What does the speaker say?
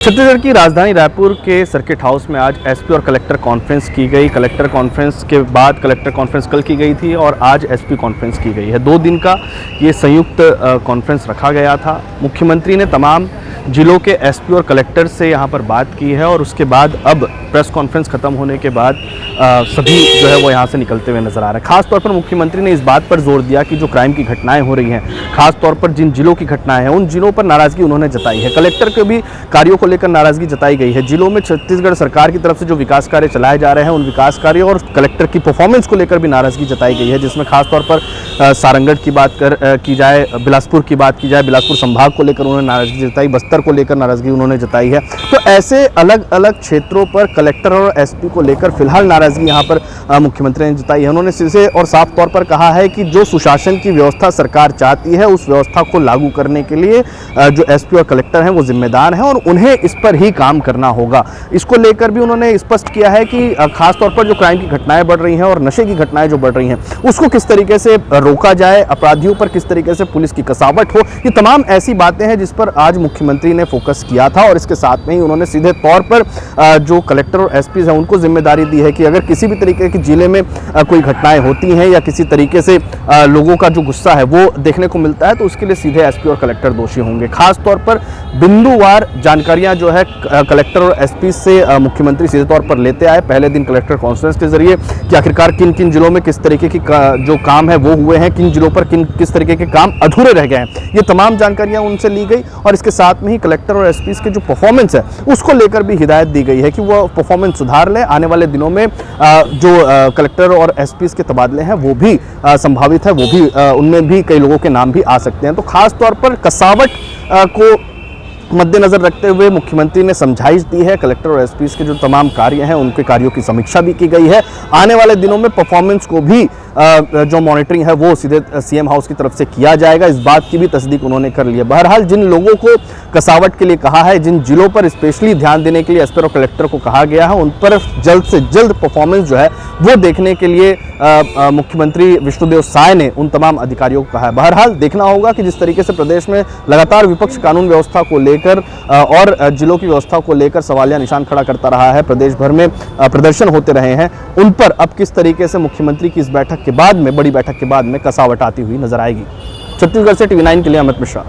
छत्तीसगढ़ की राजधानी रायपुर के सर्किट हाउस में आज एसपी और कलेक्टर कॉन्फ्रेंस की गई। कलेक्टर कॉन्फ्रेंस के बाद कलेक्टर कॉन्फ्रेंस कल की गई थी और आज एसपी कॉन्फ्रेंस की गई है। 2 दिन का ये संयुक्त कॉन्फ्रेंस रखा गया था। मुख्यमंत्री ने तमाम जिलों के एसपी और कलेक्टर से यहाँ पर बात की है और उसके बाद अब प्रेस कॉन्फ्रेंस खत्म होने के बाद सभी जो है वो यहाँ से निकलते हुए नजर आ रहे हैं। खास तौर पर मुख्यमंत्री ने इस बात पर जोर दिया कि जो क्राइम की घटनाएं हो रही हैं, खास तौर पर जिन जिलों की घटनाएं हैं उन जिलों पर नाराजगी उन्होंने जताई है। कलेक्टर के भी कार्यों को लेकर नाराजगी जताई गई है। जिलों में छत्तीसगढ़ सरकार की तरफ से जो विकास कार्य चलाए जा रहे हैं उन विकास कार्यों और कलेक्टर की परफॉर्मेंस को लेकर भी नाराजगी जताई गई है, जिसमें खासतौर पर सारंगढ़ की बात की जाए, बिलासपुर की बात की जाए, बिलासपुर संभाग को लेकर उन्होंने नाराजगी जताई, बस्तर को लेकर नाराजगी उन्होंने जताई है। तो ऐसे अलग अलग क्षेत्रों पर कलेक्टर और एसपी को लेकर फिलहाल नाराजगी यहाँ पर मुख्यमंत्री ने जताई है। उन्होंने सीधे और साफ तौर पर कहा है कि जो सुशासन की व्यवस्था सरकार चाहती है उस व्यवस्था को लागू करने के लिए जो एसपी और कलेक्टर हैं वो जिम्मेदार हैं और उन्हें इस पर ही काम करना होगा। इसको लेकर भी उन्होंने स्पष्ट किया है कि खासतौर पर जो क्राइम की घटनाएं बढ़ रही हैं और नशे की घटनाएं जो बढ़ रही हैं उसको किस तरीके से रोका जाए, अपराधियों पर किस तरीके से पुलिस की कसावट हो, ये तमाम ऐसी बातें हैं जिस पर आज मुख्यमंत्री ने फोकस किया था। और इसके साथ में ही उन्होंने सीधे तौर पर जो कलेक्टर और एसपी हैं उनको जिम्मेदारी दी है कि अगर किसी भी तरीके की जिले में कोई घटनाएं होती हैं या किसी तरीके से लोगों का जो गुस्सा है वो देखने को मिलता है तो उसके लिए सीधे एसपी और कलेक्टर दोषी होंगे। खास तौर पर बिंदुवार जानकारियां जो है कलेक्टर और एसपी से मुख्यमंत्री सीधे तौर पर लेते आए पहले दिन कलेक्टर कॉन्फ्रेंस के जरिए कि आखिरकार किन किन जिलों में किस तरीके की जो काम है वो हुए हैं, किन जिलों पर किस तरीके के काम अधूरे रह गए हैं, ये तमाम जानकारियां उनसे ली गई। और इसके साथ में ही कलेक्टर और एसपी के जो परफॉर्मेंस है उसको लेकर भी हिदायत दी गई है कि वो परफॉर्मेंस सुधार ले। आने वाले दिनों में जो कलेक्टर और एसपी के तबादले हैं वो भी संभावित है, वो भी उनमें भी कई लोगों के नाम भी आ सकते हैं। तो खास तौर पर कसावट को मद्देनजर रखते हुए मुख्यमंत्री ने समझाइश दी है। कलेक्टर और एसपी के जो तमाम कार्य हैं उनके कार्यों की समीक्षा भी की गई है। आने वाले दिनों में परफॉर्मेंस को भी जो मॉनिटरिंग है वो सीधे सीएम हाउस की तरफ से किया जाएगा, इस बात की भी तस्दीक उन्होंने कर ली है। बहरहाल जिन लोगों को कसावट के लिए कहा है, जिन जिलों पर स्पेशली ध्यान देने के लिए एसपी और कलेक्टर को कहा गया है उन पर जल्द से जल्द परफॉर्मेंस जो है वो देखने के लिए मुख्यमंत्री विष्णुदेव साय ने उन तमाम अधिकारियों को कहा है। बहरहाल देखना होगा कि जिस तरीके से प्रदेश में लगातार विपक्ष कानून व्यवस्था को लेकर और जिलों की व्यवस्था को लेकर सवालिया निशान खड़ा करता रहा है, प्रदेश भर में प्रदर्शन होते रहे हैं, उन पर अब किस तरीके से मुख्यमंत्री की इस बैठक के बाद में, बड़ी बैठक के बाद में कसावट आती हुई नजर आएगी। छत्तीसगढ़ से TV9 के लिए अमित मिश्रा।